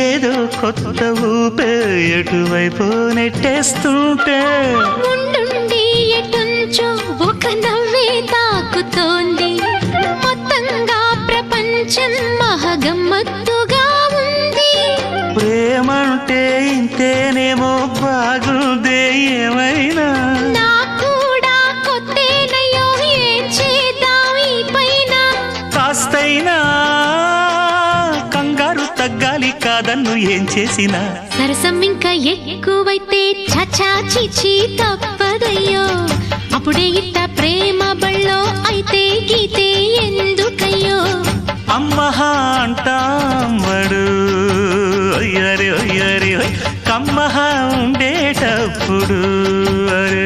ఏదో కొత్త ఊపే ఎటువైపు నెట్టేస్తుంటే ఉండుండి ఎటుంచో ఒక నవ్వే తాకుతోంది. మొత్తంగా ప్రపంచం మహగమ్మత్తుగా ఉంది. ప్రేమంటే ఇంతేనేమో బాగుందే ఏమైనా కూడా కొత్తేనయ్యో ఏం చేద్దాం ఈ పైన. కాస్తైనా కంగారు తగ్గాలి కాదన్ను ఏం చేసినా. సరసం ఇంకా ఎక్కువైతే చచా చిచి తప్పదయ్యో. అప్పుడే ఇట్ట ప్రేమ బళ్ళో అయితే గీతే ఎందుకయ్యో. అమ్మహా అంటాంబడు అయ్యరే అయ్యరే కమ్మహా ఉండేటప్పుడు అరే